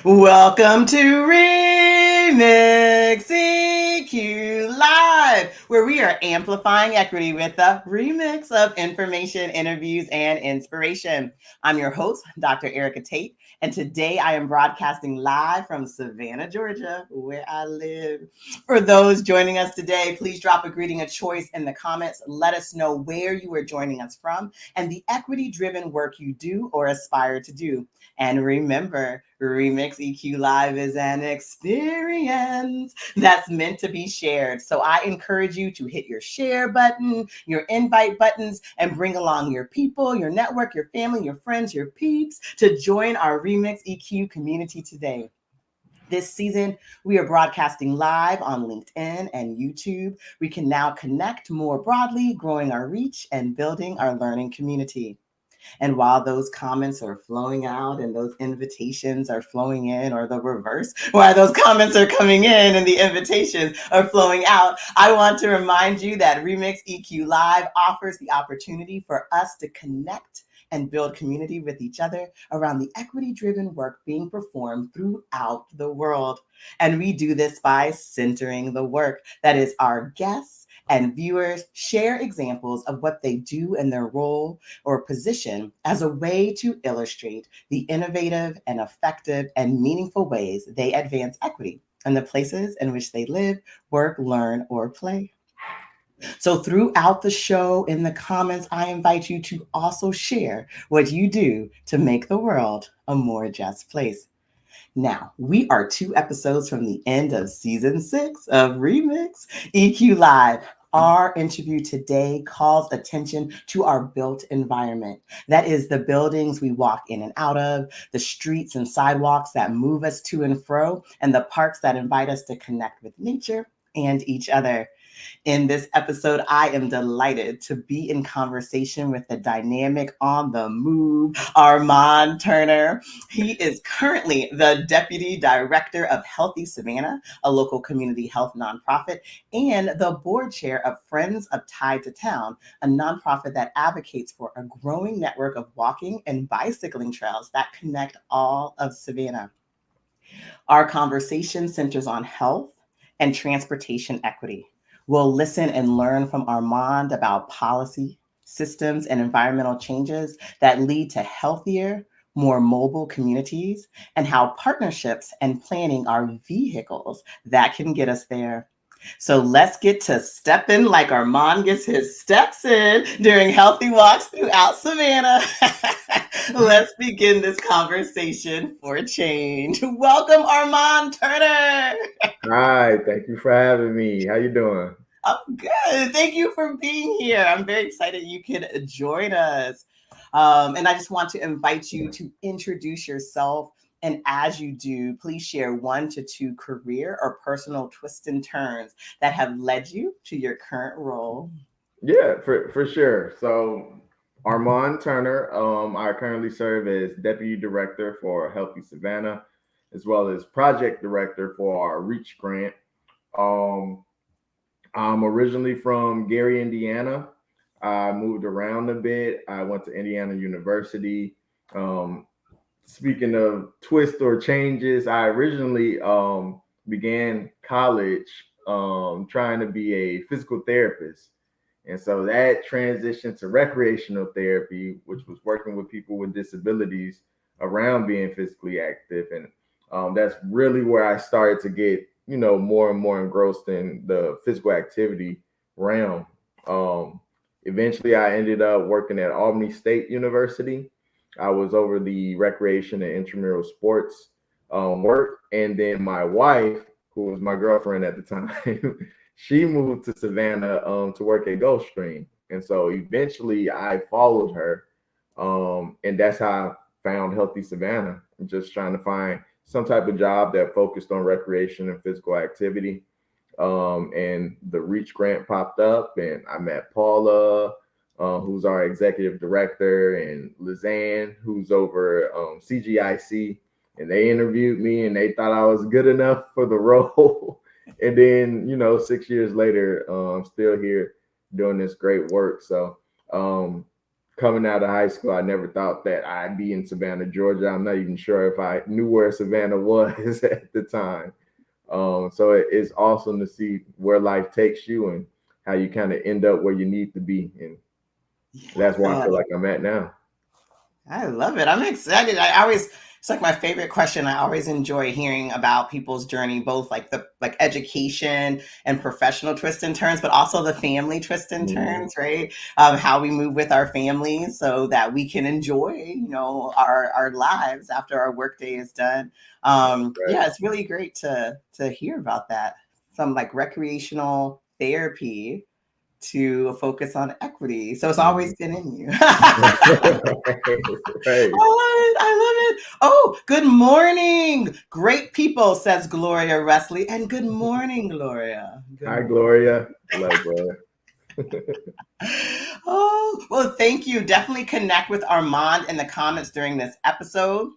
Welcome to Remix EQ Live, where we are amplifying equity with a remix of information, interviews, and inspiration. I'm your host, Dr. Erica Tate, and today I am broadcasting live from Savannah, Georgia, where I live. For those joining us today, please drop a greeting of choice in the comments. Let us know where you are joining us from and the equity-driven work you do or aspire to do. And remember, Remix EQ Live is an experience that's meant to be shared. So I encourage you to hit your share button, your invite buttons, and bring along your people, your network, your family, your friends, your peeps to join our Remix EQ community today. This season, we are broadcasting live on LinkedIn and YouTube. We can now connect more broadly, growing our reach and building our learning community. And while those comments are flowing out and those invitations are flowing in, or the reverse, while those comments are coming in and the invitations are flowing out, I want to remind you that Remix EQ Live offers the opportunity for us to connect and build community with each other around the equity-driven work being performed throughout the world. And we do this by centering the work. That is, our guests and viewers share examples of what they do in their role or position as a way to illustrate the innovative and effective and meaningful ways they advance equity in the places in which they live, work, learn, or play. So throughout the show, in the comments, I invite you to also share what you do to make the world a more just place. Now, we are 2 episodes from the end of season 6 of Remix EQ Live. Our interview today calls attention to our built environment. That is, the buildings we walk in and out of, the streets and sidewalks that move us to and fro, and the parks that invite us to connect with nature and each other. In this episode, I am delighted to be in conversation with the dynamic on the move, Armand Turner. He is currently the Deputy Director of Healthy Savannah, a local community health nonprofit, and the board chair of Friends of Tide to Town, a nonprofit that advocates for a growing network of walking and bicycling trails that connect all of Savannah. Our conversation centers on health and transportation equity. We'll listen and learn from Armand about policy, systems, and environmental changes that lead to healthier, more mobile communities, and how partnerships and planning are vehicles that can get us there. So let's get to stepping like Armand gets his steps in during healthy walks throughout Savannah. Let's begin this conversation for change. Welcome, Armand Turner. Hi, thank you for having me. How you doing? I'm good. Thank you for being here. I'm very excited you could join us. And I just want to invite you to introduce yourself. And as you do, please share 1 to 2 career or personal twists and turns that have led you to your current role. Yeah, for sure. So Armand Turner, I currently serve as Deputy Director for Healthy Savannah, as well as Project Director for our Reach Grant. Um, I'm originally from Gary, Indiana. I moved around a bit. I went to Indiana University. Um, Speaking of twists or changes, I originally began college trying to be a physical therapist. And so that transitioned to recreational therapy, which was working with people with disabilities around being physically active. And that's really where I started to get, more and more engrossed in the physical activity realm. Um, Eventually, I ended up working at Albany State University. I was over the recreation and intramural sports work. And then my wife, who was my girlfriend at the time, she moved to Savannah to work at Gulfstream. And so eventually I followed her. And that's how I found Healthy Savannah. I'm just trying to find some type of job that focused on recreation and physical activity. And the Reach grant popped up, and I met Paula, who's our executive director, and Lizanne, who's over CGIC. And they interviewed me, and they thought I was good enough for the role. And then, 6 years later, I'm still here doing this great work. So coming out of high school, I never thought that I'd be in Savannah, Georgia. I'm not even sure if I knew where Savannah was at the time. So it's awesome to see where life takes you and how you kind of end up where you need to be. And that's where I Yeah. feel like I'm at now. I love it. I'm excited. I always it's like my favorite question. I always enjoy hearing about people's journey, both like the like education and professional twists and turns, but also the family twists and Mhm. turns, right? How we move with our families so that we can enjoy, our lives after our workday is done. Right. Yeah, it's really great to hear about that. Some like recreational therapy to focus on equity. So it's always Mhm. been in you. Right. I love it. I love it. Oh, good morning. Great people, says Gloria Wesley. And good morning, Gloria. Good Hi, morning. Gloria. Hello, Gloria. Oh, well, thank you. Definitely connect with Armand in the comments during this episode.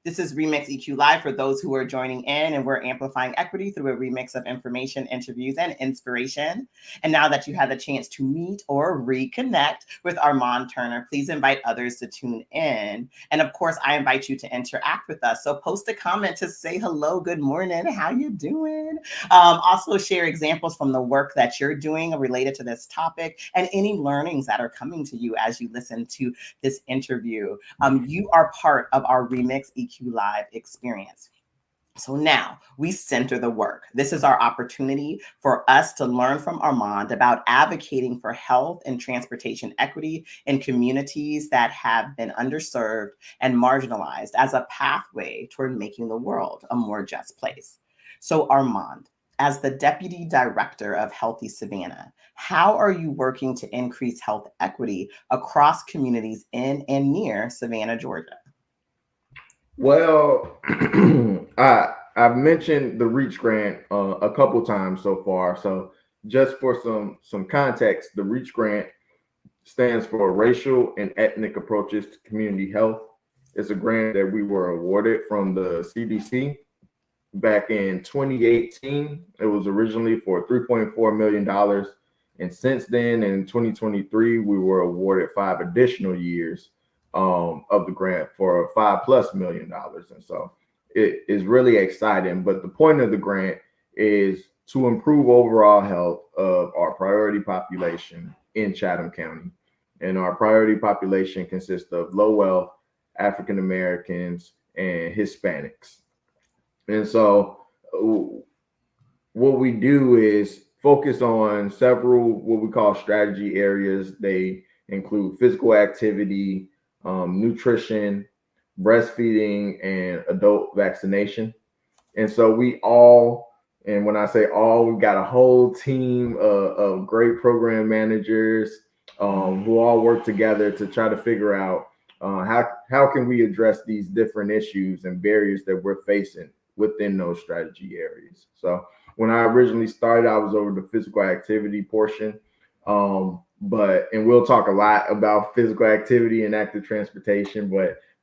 This is Remix EQ Live for those who are joining in, and we're amplifying equity through a remix of information, interviews, and inspiration. And now that you had the chance to meet or reconnect with Armand Turner, please invite others to tune in. And of course, I invite you to interact with us. So post a comment to say hello, good morning, how you doing? Also share examples from the work that you're doing related to this topic and any learnings that are coming to you as you listen to this interview. You are part of our Remix EQ Live experience. So now we center the work. This is our opportunity for us to learn from Armand about advocating for health and transportation equity in communities that have been underserved and marginalized as a pathway toward making the world a more just place. So, Armand, as the Deputy Director of Healthy Savannah, how are you working to increase health equity across communities in and near Savannah, Georgia? Well, I've mentioned the Reach Grant a couple times so far. So just for some context, the Reach Grant stands for Racial and Ethnic Approaches to Community Health. It's a grant that we were awarded from the CDC back in 2018. It was originally for $3.4 million. And since then, in 2023, we were awarded 5 additional years of the grant for $5+ million. And so it is really exciting. But the point of the grant is to improve overall health of our priority population in Chatham County. And our priority population consists of low wealth, African Americans, and Hispanics. And so what we do is focus on several what we call strategy areas. They include physical activity, nutrition, breastfeeding, and adult vaccination. And so we all, and when I say all, we've got a whole team of great program managers who all work together to try to figure out how can we address these different issues and barriers that we're facing within those strategy areas. So when I originally started, I was over the physical activity portion. But and we'll talk a lot about physical activity and active transportation,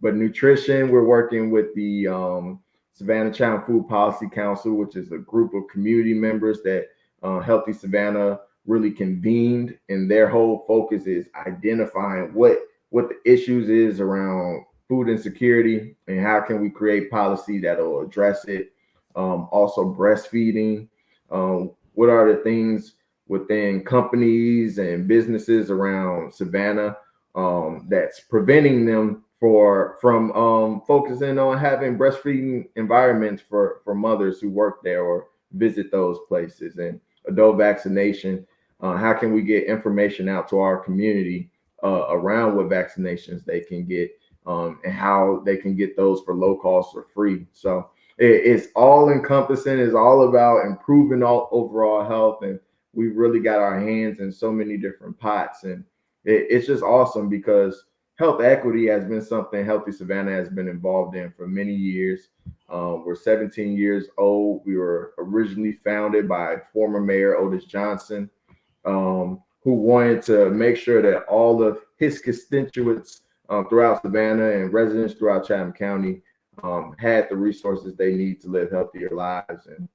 but nutrition, we're working with the Savannah Child Food Policy Council, which is a group of community members that Healthy Savannah really convened, and their whole focus is identifying what the issues is around food insecurity and how can we create policy that'll address it. Also breastfeeding. What are the things within companies and businesses around Savannah that's preventing them from focusing on having breastfeeding environments for mothers who work there or visit those places, and adult vaccination. How can we get information out to our community around what vaccinations they can get and how they can get those for low cost or free? So it's all encompassing. It's all about improving all overall health, and we've really got our hands in so many different pots, and it's just awesome because health equity has been something Healthy Savannah has been involved in for many years. We're 17 years old. We were originally founded by former Mayor Otis Johnson, who wanted to make sure that all of his constituents throughout Savannah and residents throughout Chatham County had the resources they need to live healthier lives. And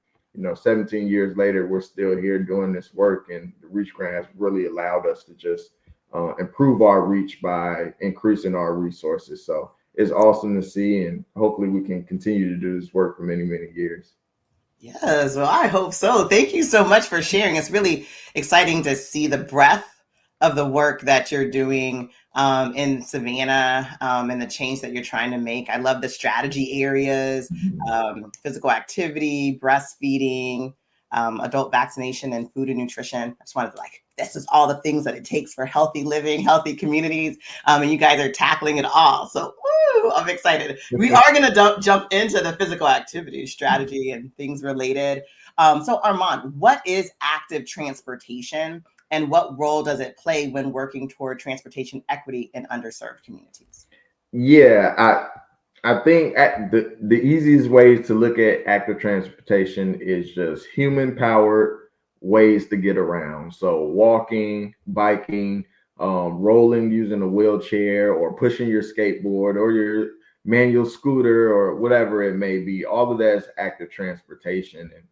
17 years later, we're still here doing this work, and the Reach Grant has really allowed us to just improve our reach by increasing our resources. So it's awesome to see, and hopefully we can continue to do this work for many, many years. Yes, well, I hope so. Thank you so much for sharing. It's really exciting to see the breadth of the work that you're doing in Savannah and the change that you're trying to make. I love the strategy areas, physical activity, breastfeeding, adult vaccination, and food and nutrition. I just wanted to this is all the things that it takes for healthy living, healthy communities. And you guys are tackling it all. So I'm excited. We are going to jump into the physical activity strategy and things related. So Armand, what is active transportation and what role does it play when working toward transportation equity in underserved communities? Yeah, I think the easiest way to look at active transportation is just human powered ways to get around. So walking, biking, rolling using a wheelchair, or pushing your skateboard or your manual scooter or whatever it may be. All of that is active transportation. And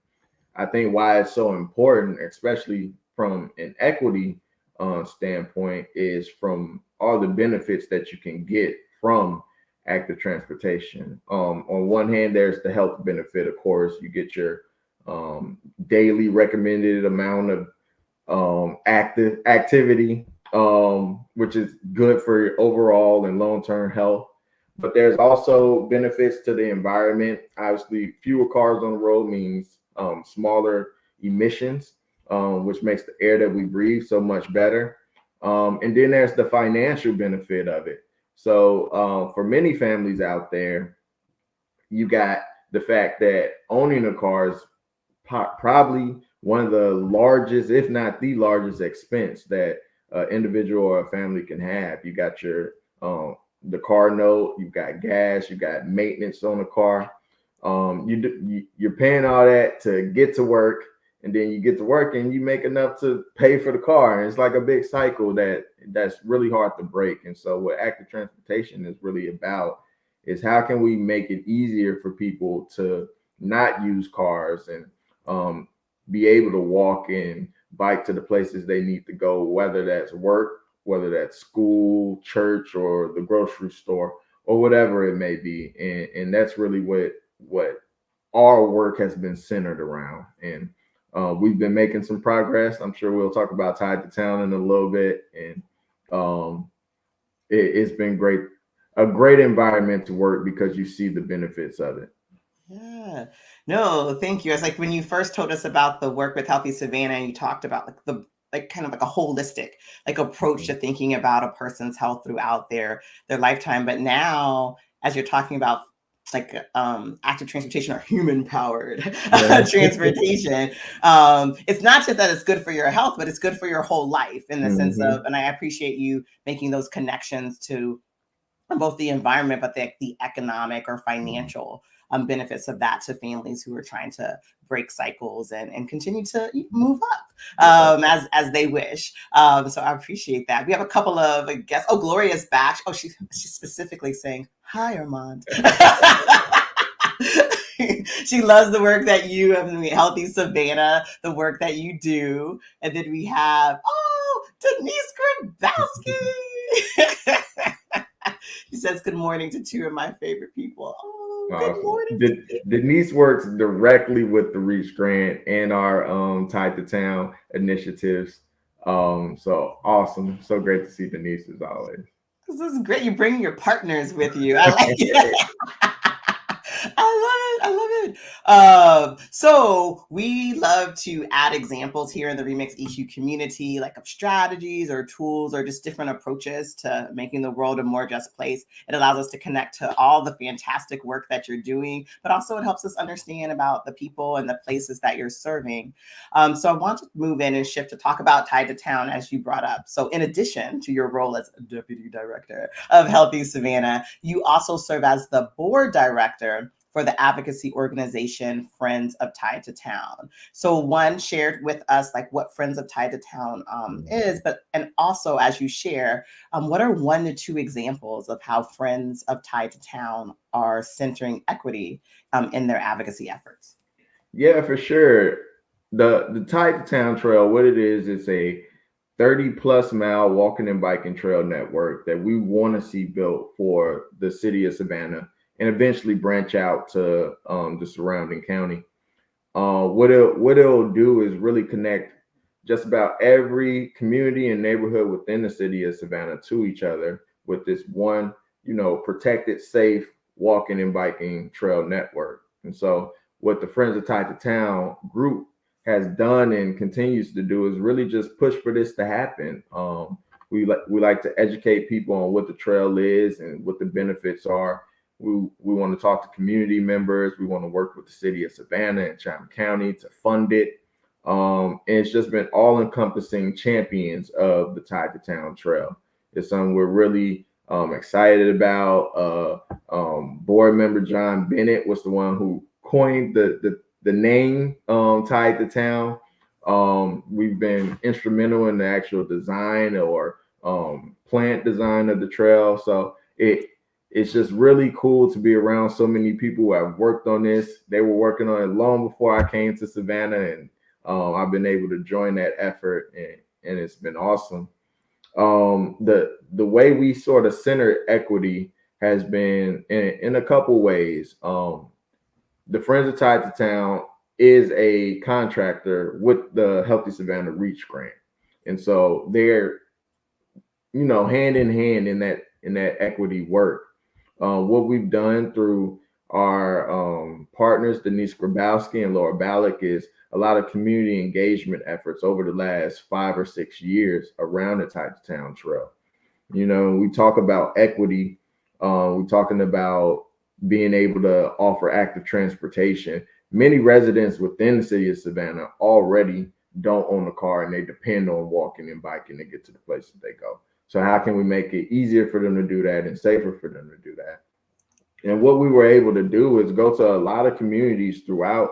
I think why it's so important, especially from an equity standpoint, is from all the benefits that you can get from active transportation. On one hand, there's the health benefit. Of course, you get your daily recommended amount of active activity, which is good for your overall and long-term health. But there's also benefits to the environment. Obviously, fewer cars on the road means smaller emissions, which makes the air that we breathe so much better. And then there's the financial benefit of it. So for many families out there, you got the fact that owning a car is probably one of the largest, if not the largest, expense that an individual or a family can have. You got your the car note, you've got gas, you got maintenance on the car. You're paying all that to get to work, and then you get to work and you make enough to pay for the car. And it's like a big cycle that's really hard to break. And so what active transportation is really about is how can we make it easier for people to not use cars and be able to walk and bike to the places they need to go, whether that's work, whether that's school, church, or the grocery store, or whatever it may be. And that's really what our work has been centered around. And we've been making some progress. I'm sure we'll talk about Tied to Town in a little bit. And it's been a great environment to work because you see the benefits of it. Yeah. No, thank you. It's like when you first told us about the work with Healthy Savannah, and you talked about kind of like a holistic approach to thinking about a person's health throughout their lifetime. But now, as you're talking about active transportation or human powered transportation, it's not just that it's good for your health, but it's good for your whole life in the sense of, and I appreciate you making those connections to both the environment, but the economic or financial benefits of that to families who are trying to break cycles and continue to move up as they wish. So I appreciate that. We have a couple of guests. Oh, Gloria's back. Oh, she's specifically saying, hi, Armand. She loves the work that you have in Healthy Savannah, the work that you do. And then we have, Denise Grabowski. She says good morning to two of my favorite people. Oh, good morning. Denise works directly with the Reach Grant and our Tied to Town initiatives. So awesome. So great to see Denise as always. This is great. You bring your partners with you. I like it. I love it. So we love to add examples here in the Remix EQ community, like of strategies or tools or just different approaches to making the world a more just place. It allows us to connect to all the fantastic work that you're doing, but also it helps us understand about the people and the places that you're serving. So I want to move in and shift to talk about Tied to Town, as you brought up. So in addition to your role as Deputy Director of Healthy Savannah, you also serve as the board director for the advocacy organization Friends of Tied to Town. So one shared with us what Friends of Tied to Town is, and also as you share, what are 1 to 2 examples of how Friends of Tied to Town are centering equity in their advocacy efforts? Yeah, for sure. The Tied to Town Trail, what it is, it's a 30 plus mile walking and biking trail network that we want to see built for the city of Savannah and eventually branch out to the surrounding county. What it'll do is really connect just about every community and neighborhood within the city of Savannah to each other with this one, protected, safe walking and biking trail network. And so, what the Friends of Tied to Town group has done and continues to do is really just push for this to happen. We like to educate people on what the trail is and what the benefits are. We want to talk to community members. We want to work with the city of Savannah and Chatham County to fund it. And it's just been all encompassing champions of the Tide to Town Trail. It's something we're really excited about. Board member John Bennett was the one who coined the name Tide to Town. We've been instrumental in the actual design or plant design of the trail. So it's just really cool to be around so many people who have worked on this. They were working on it long before I came to Savannah, and I've been able to join that effort, and it's been awesome. The way we sort of center equity has been in a couple ways. The Friends of Tied to Town is a contractor with the Healthy Savannah Reach Grant, and so they're hand in hand in that equity work. What we've done through our partners, Denise Grabowski and Laura Ballack, is a lot of community engagement efforts over the last 5 or 6 years around the Tied to Town Trail. We talk about equity. We're talking about being able to offer active transportation. Many residents within the city of Savannah already don't own a car and they depend on walking and biking to get to the places they go. So how can we make it easier for them to do that and safer for them to do that? And what we were able to do is go to a lot of communities throughout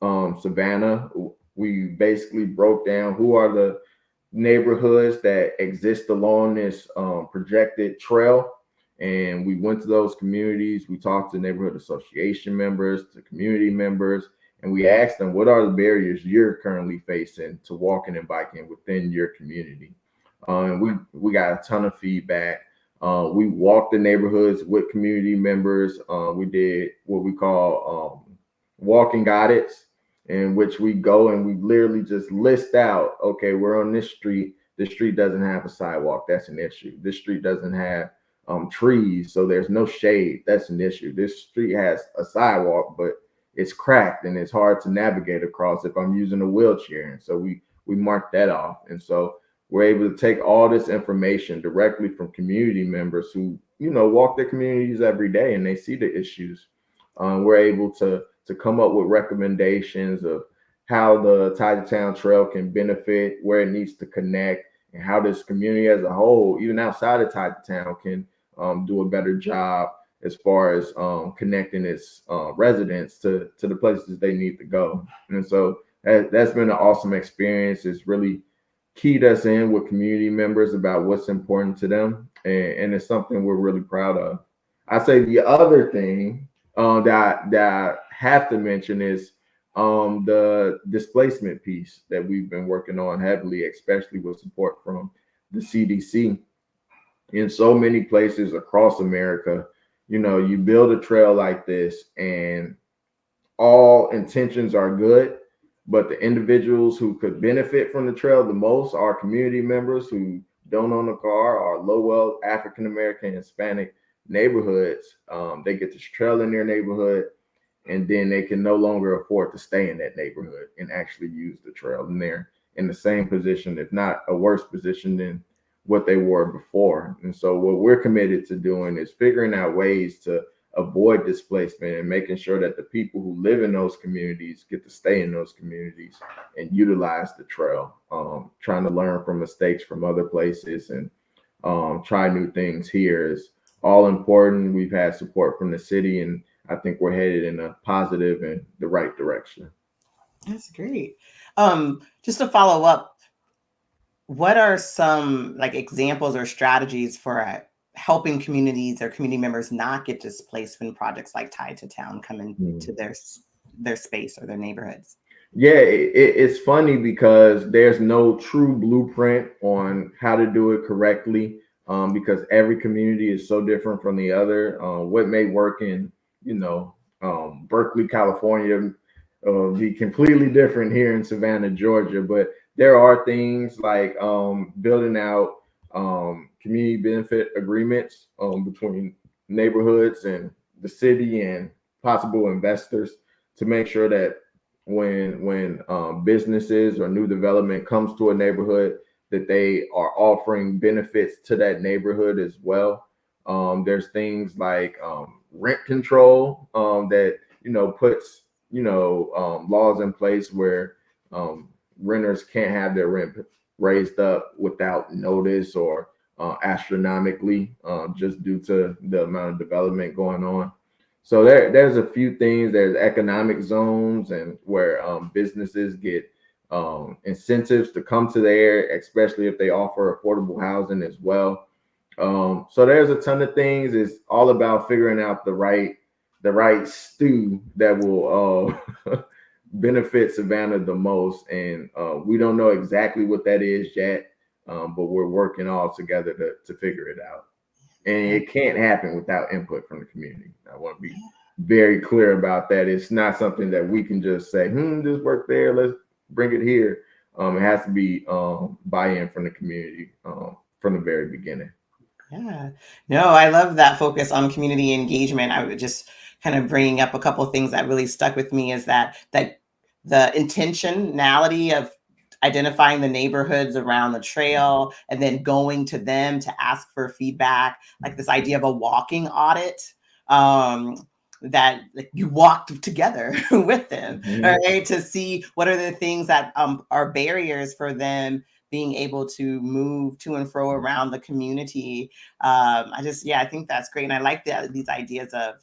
Savannah. We basically broke down who are the neighborhoods that exist along this projected trail. And we went to those communities. We talked to neighborhood association members, to community members, and we asked them, what are the barriers you're currently facing to walking and biking within your community? And we got a ton of feedback. We walked the neighborhoods with community members. We did what we call walking audits, in which we go and we literally just list out, okay, we're on this street. This street doesn't have a sidewalk. That's an issue. This street doesn't have trees, so there's no shade. That's an issue. This street has a sidewalk, but it's cracked and it's hard to navigate across if I'm using a wheelchair. And so we marked that off. And so we're able to take all this information directly from community members who, walk their communities every day and they see the issues. We're able to come up with recommendations of how the Tied to Town Trail can benefit, where it needs to connect, and how this community as a whole, even outside of Tied to Town, can do a better job as far as connecting its residents to the places they need to go. And so that's been an awesome experience. It's really keyed us in with community members about what's important to them, and it's something we're really proud of. I say the other thing that I have to mention is the displacement piece that we've been working on heavily, especially with support from the CDC. In so many places across America, you build a trail like this and all intentions are good, but the individuals who could benefit from the trail the most are community members who don't own a car, or low wealth African American, Hispanic neighborhoods. They get this trail in their neighborhood, and then they can no longer afford to stay in that neighborhood and actually use the trail. And they're in the same position, if not a worse position than what they were before. And so what we're committed to doing is figuring out ways to avoid displacement and making sure that the people who live in those communities get to stay in those communities and utilize the trail. Trying to learn from mistakes from other places and try new things here is all important. We've had support from the city, and I think we're headed in a positive and the right direction. That's great. Just to follow up, what are some like examples or strategies for helping communities or community members not get displaced when projects like Tied to Town come into their space or their neighborhoods? Yeah, it's funny because there's no true blueprint on how to do it correctly, because every community is so different from the other. What may work in, you know, Berkeley, California, be completely different here in Savannah, Georgia. But there are things like building out community benefit agreements between neighborhoods and the city and possible investors to make sure that when businesses or new development comes to a neighborhood, that they are offering benefits to that neighborhood as well. There's things like rent control that puts laws in place where um, renters can't have their rent raised up without notice or astronomically, just due to the amount of development going on. So there's a few things. There's economic zones and where businesses get incentives to come to there, especially if they offer affordable housing as well. So there's a ton of things. It's all about figuring out the right stew that will benefit Savannah the most, and we don't know exactly what that is yet, but we're working all together to figure it out. And it can't happen without input from the community. I want to be very clear about that. It's not something that we can just say, this work there, let's bring it here. It has to be buy-in from the community from the very beginning. Yeah. No, I love that focus on community engagement. I would just kind of bringing up a couple of things that really stuck with me is that the intentionality of identifying the neighborhoods around the trail and then going to them to ask for feedback, like this idea of a walking audit. Um, that like you walked together with them, Mhm. right? To see what are the things that are barriers for them being able to move to and fro around the community. I think that's great. And I like these ideas of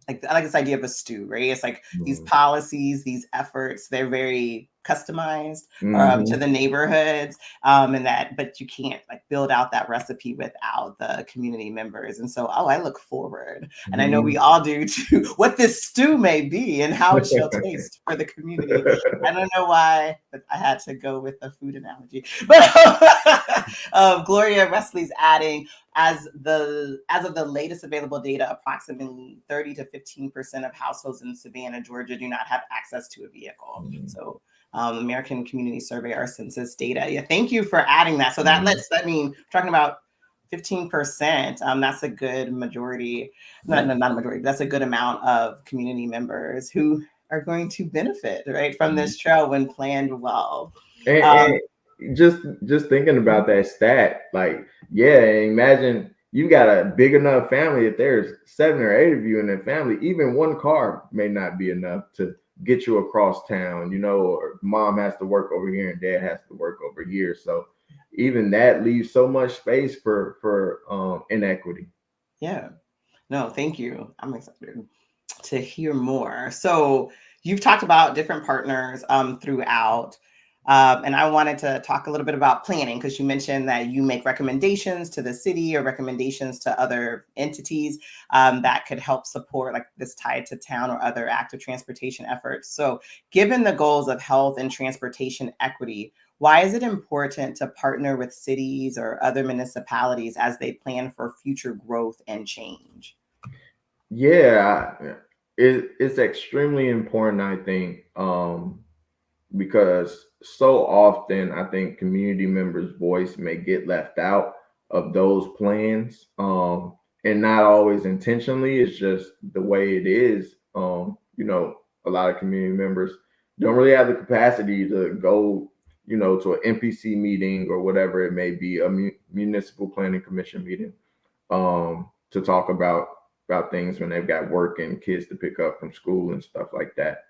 like, I like this idea of a stew, right? It's like these Mhm. policies, these efforts, they're very customized to Mhm. the neighborhoods, and that, but you can't like build out that recipe without the community members. And so, I look forward, and I know we Mhm. all do, to what this stew may be and how it shall taste for the community. I don't know why, but I had to go with the food analogy. But Gloria Wesley's adding, as of the latest available data, approximately 30 to 15% of households in Savannah, Georgia, do not have access to a vehicle. Mhm. So, American Community Survey, our census data. Yeah, thank you for adding that. So that mean talking about 15%. That's a good majority, Yeah. not a majority. That's a good amount of community members who are going to benefit right from Mhm. this trail when planned well. Um, And just thinking about that stat, like, yeah, imagine you got a big enough family that there's 7 or 8 of you in that family. Even one car may not be enough to get you across town, or mom has to work over here and dad has to work over here. So even that leaves so much space for inequity. yeah. No, thank you. I'm excited to hear more. So you've talked about different partners throughout. And I wanted to talk a little bit about planning because you mentioned that you make recommendations to the city or recommendations to other entities that could help support like this tied to town or other active transportation efforts. So given the goals of health and transportation equity, why is it important to partner with cities or other municipalities as they plan for future growth and change? Yeah, it's extremely important, I think, because so often I think community members' voice may get left out of those plans, and not always intentionally. It's just the way it is. A lot of community members don't really have the capacity to go, to an MPC meeting or whatever it may be, a municipal planning commission meeting, to talk about things when they've got work and kids to pick up from school and stuff like that.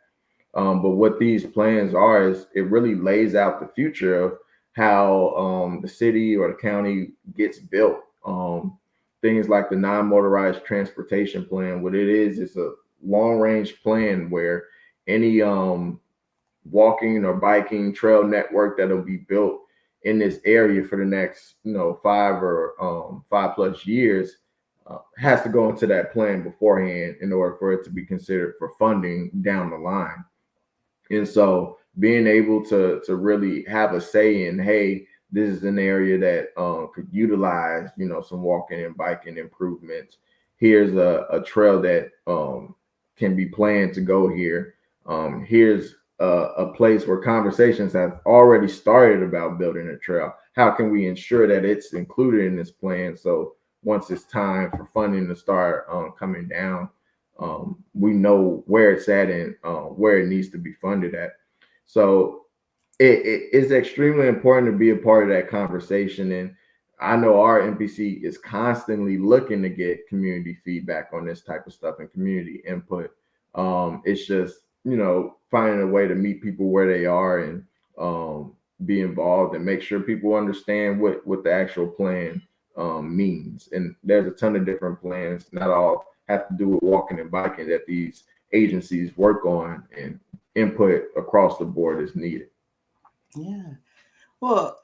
But what these plans are is it really lays out the future of how the city or the county gets built. Things like the non-motorized transportation plan. What it is, it's a long-range plan where any walking or biking trail network that'll be built in this area for the next 5 plus years has to go into that plan beforehand in order for it to be considered for funding down the line. And so being able to really have a say in, hey, this is an area that could utilize, some walking and biking improvements. Here's a trail that can be planned to go here. Here's a place where conversations have already started about building a trail. How can we ensure that it's included in this plan? So once it's time for funding to start coming down, we know where it's at and where it needs to be funded at. So it is extremely important to be a part of that conversation. And I know our NPC is constantly looking to get community feedback on this type of stuff and community input. It's just, finding a way to meet people where they are and be involved and make sure people understand what the actual plan means. And there's a ton of different plans, not all have to do with walking and biking, that these agencies work on, and input across the board is needed. Yeah. Well,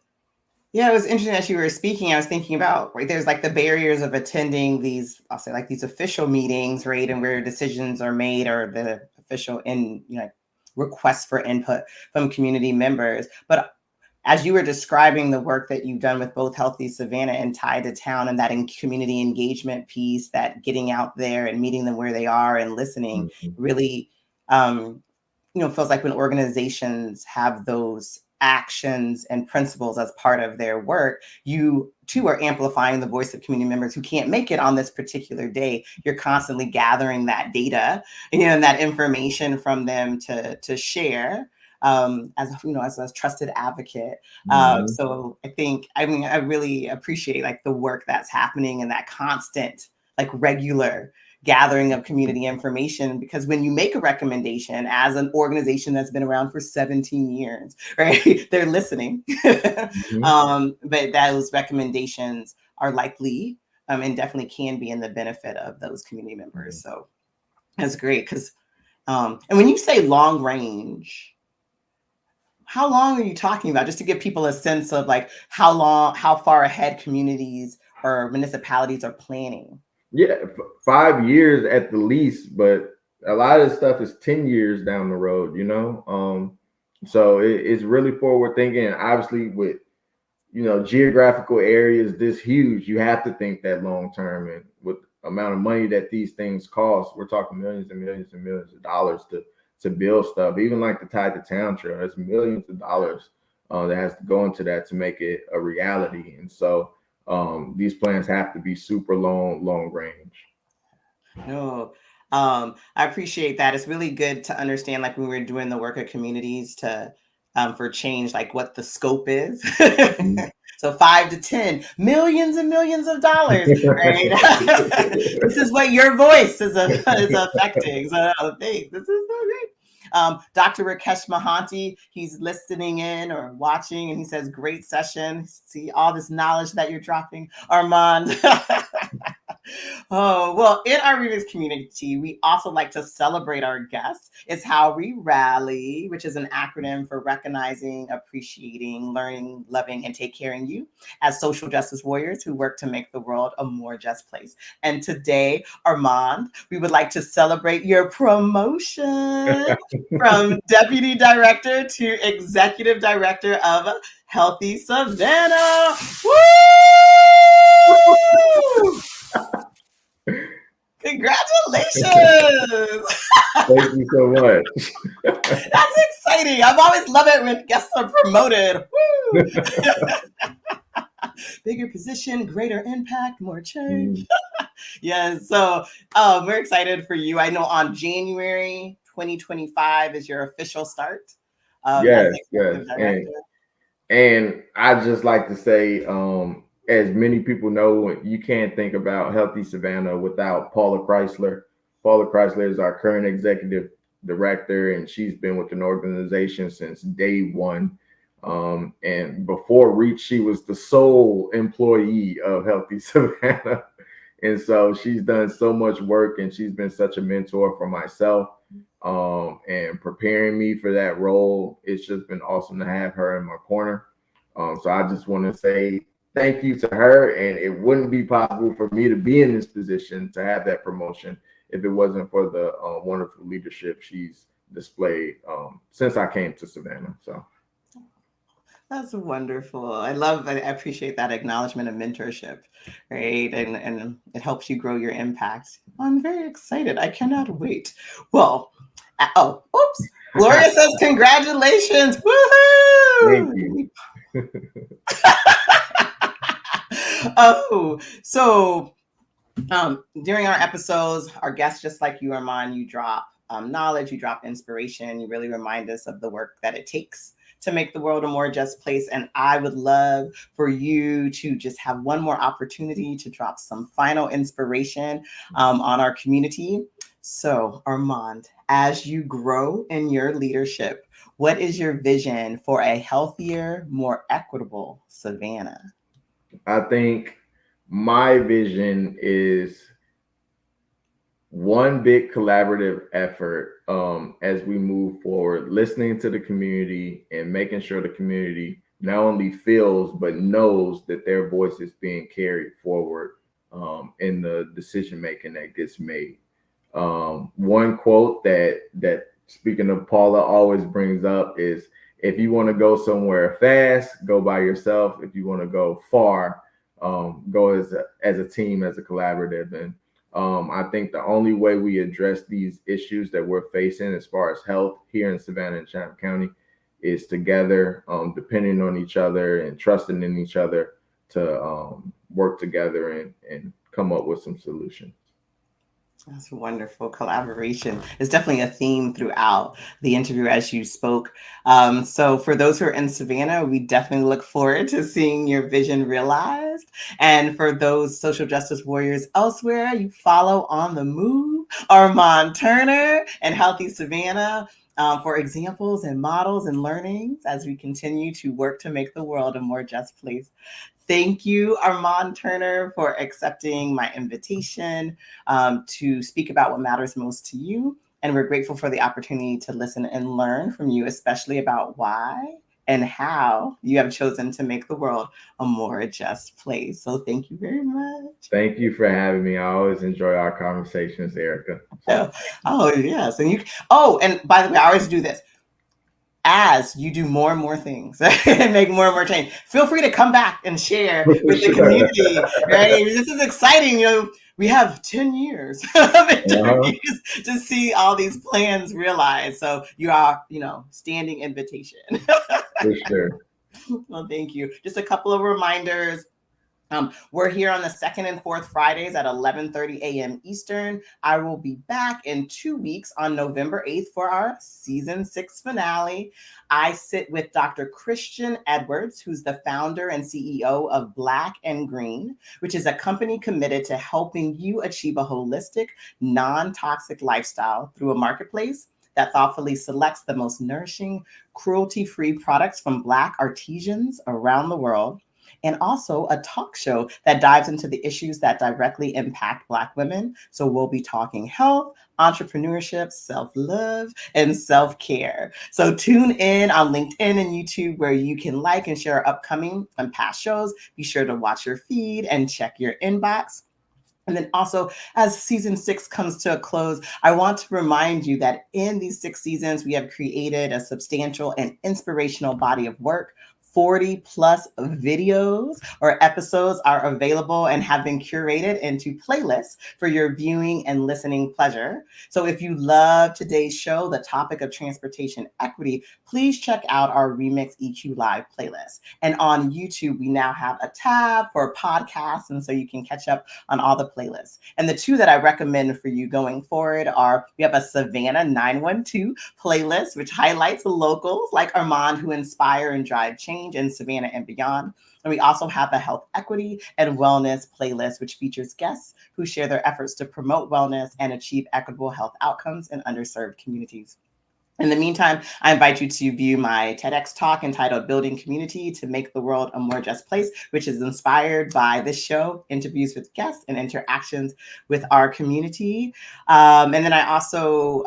yeah, it was interesting as you were speaking. I was thinking about, right, there's like the barriers of attending these, I'll say like these official meetings, right, and where decisions are made, or the official requests for input from community members. But as you were describing the work that you've done with both Healthy Savannah and Tied to Town, and that in community engagement piece, that getting out there and meeting them where they are and listening, Mm-hmm. really, feels like when organizations have those actions and principles as part of their work, you too are amplifying the voice of community members who can't make it on this particular day. You're constantly gathering that data, and that information from them to share, as a trusted advocate. Mm-hmm. So I really appreciate like the work that's happening and that constant, like regular gathering of community information, because when you make a recommendation as an organization that's been around for 17 years, right, they're listening. Mm-hmm. But those recommendations are likely, and definitely can be in the benefit of those community members. So that's great. Because and when you say long range, how long are you talking about, just to give people a sense of like how far ahead communities or municipalities are planning? Yeah, 5 years at the least, but a lot of this stuff is 10 years down the road. So it's really forward thinking. And obviously, with geographical areas this huge, you have to think that long term. And with the amount of money that these things cost, we're talking millions and millions and millions of dollars to build stuff. Even like the Tide to Town Trail, there's millions of dollars that has to go into that to make it a reality. And so these plans have to be super long range. No, I appreciate that. It's really good to understand, like when we're doing the work of communities, to for change, like what the scope is. Mhm. So 5 to 10 millions and millions of dollars, right? This is what your voice is affecting. So thanks. This is so great. Dr. Rakesh Mahanti, he's listening in or watching, and he says, "Great session. See all this knowledge that you're dropping, Armand." Oh, well, in our Remix community, we also like to celebrate our guests. It's how we rally, which is an acronym for recognizing, appreciating, learning, loving, and take caring you as social justice warriors who work to make the world a more just place. And today, Armand, we would like to celebrate your promotion from Deputy Director to Executive Director of Healthy Savannah. Woo! Congratulations! Thank you so much. That's exciting. I've always loved it when guests are promoted. Woo! Bigger position, greater impact, more change. Mm. Yeah, so we're excited for you. I know on January 2025 is your official start as Yes, yes. Executive Director. And I just like to say, as many people know, you can't think about Healthy Savannah without Paula Chrysler. Paula Chrysler is our current executive director, and she's been with an organization since day one. And before Reach, she was the sole employee of Healthy Savannah. And so she's done so much work, and she's been such a mentor for myself, and preparing me for that role. It's just been awesome to have her in my corner. So I just want to say thank you to her. And it wouldn't be possible for me to be in this position to have that promotion if it wasn't for the wonderful leadership she's displayed since I came to Savannah. So That's wonderful. I appreciate that acknowledgement of mentorship, right? And it helps you grow your impact. I'm very excited. I cannot wait. Well, oops. Gloria says congratulations. thank Woohoo! you. Oh, so during our episodes, our guests, just like you, Armand, you drop knowledge, you drop inspiration, you really remind us of the work that it takes to make the world a more just place. And I would love for you to just have one more opportunity to drop some final inspiration on our community. So, Armand, as you grow in your leadership, what is your vision for a healthier, more equitable Savannah? I think my vision is one big collaborative effort as we move forward, listening to the community and making sure the community not only feels but knows that their voice is being carried forward in the decision making that gets made. One quote that speaking of Paula always brings up is, if you want to go somewhere fast, go by yourself. If you want to go far, go as a team, as a collaborative. And I think the only way we address these issues that we're facing as far as health here in Savannah and Chatham County is together, depending on each other and trusting in each other to work together and come up with some solutions. That's wonderful. Collaboration is definitely a theme throughout the interview as you spoke. So, for those who are in Savannah, we definitely look forward to seeing your vision realized. And for those social justice warriors elsewhere, you follow On the Move, Armand Turner, and Healthy Savannah. For examples and models and learnings as we continue to work to make the world a more just place. Thank you, Armand Turner, for accepting my invitation to speak about what matters most to you. And we're grateful for the opportunity to listen and learn from you, especially about why and how you have chosen to make the world a more just place. So thank you very much. Thank you for having me. I always enjoy our conversations, Erica. Oh, oh yes. And by the way, I always do this. As you do more and more things and make more and more change, feel free to come back and share For with the sure. community, right? This is exciting. We have 10 years of Uh-huh. interviews to see all these plans realized. So you are, standing invitation. For sure. Well, thank you. Just a couple of reminders. We're here on the second and fourth Fridays at 11:30 a.m. Eastern. I will be back in 2 weeks on November 8th for our season 6 finale. I sit with Dr. Christian Edwards, who's the founder and CEO of Black and Green, which is a company committed to helping you achieve a holistic, non-toxic lifestyle through a marketplace that thoughtfully selects the most nourishing, cruelty-free products from Black artisans around the world, and also a talk show that dives into the issues that directly impact Black women. So we'll be talking health, entrepreneurship, self-love, and self-care. So tune in on LinkedIn and YouTube where you can like and share upcoming and past shows. Be sure to watch your feed and check your inbox. And then also, as season 6 comes to a close, I want to remind you that in these 6 seasons, we have created a substantial and inspirational body of work. 40 plus videos or episodes are available and have been curated into playlists for your viewing and listening pleasure. So if you love today's show, the topic of transportation equity, please check out our Remix EQ Live playlist. And on YouTube, we now have a tab for podcasts, and so you can catch up on all the playlists. And the two that I recommend for you going forward are, we have a Savannah 912 playlist, which highlights the locals like Armand who inspire and drive change in Savannah and beyond. And we also have a health equity and wellness playlist, which features guests who share their efforts to promote wellness and achieve equitable health outcomes in underserved communities. In the meantime, I invite you to view my TEDx talk entitled Building Community to Make the World a More Just Place, which is inspired by this show, interviews with guests, and interactions with our community. And then I also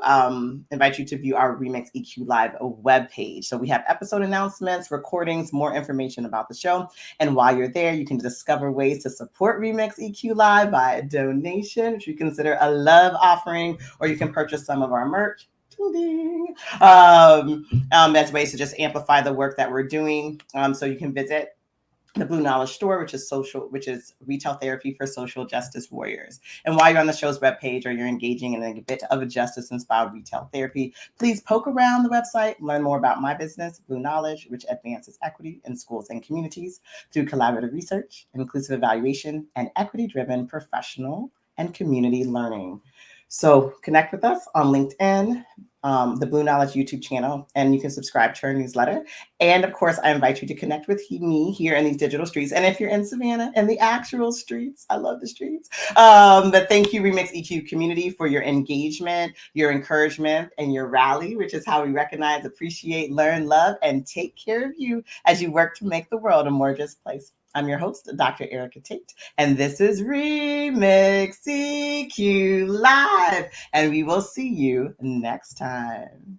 invite you to view our Remix EQ Live webpage. So we have episode announcements, recordings, more information about the show. And while you're there, you can discover ways to support Remix EQ Live by a donation, which we consider a love offering, or you can purchase some of our merch Ding, ding. As ways to just amplify the work that we're doing. So you can visit the Blue Knowledge Store, which is retail therapy for social justice warriors. And while you're on the show's webpage or you're engaging in a bit of a justice-inspired retail therapy, please poke around the website, learn more about my business, Blue Knowledge, which advances equity in schools and communities through collaborative research, inclusive evaluation, and equity-driven professional and community learning. So connect with us on LinkedIn, the Blue Knowledge YouTube channel, and you can subscribe to our newsletter. And of course, I invite you to connect with me here in these digital streets. And if you're in Savannah, in the actual streets, I love the streets. But thank you, Remix EQ community, for your engagement, your encouragement, and your rally, which is how we recognize, appreciate, learn, love, and take care of you as you work to make the world a more just place. I'm your host, Dr. Erica Tate, and this is Remix EQ Live, and we will see you next time.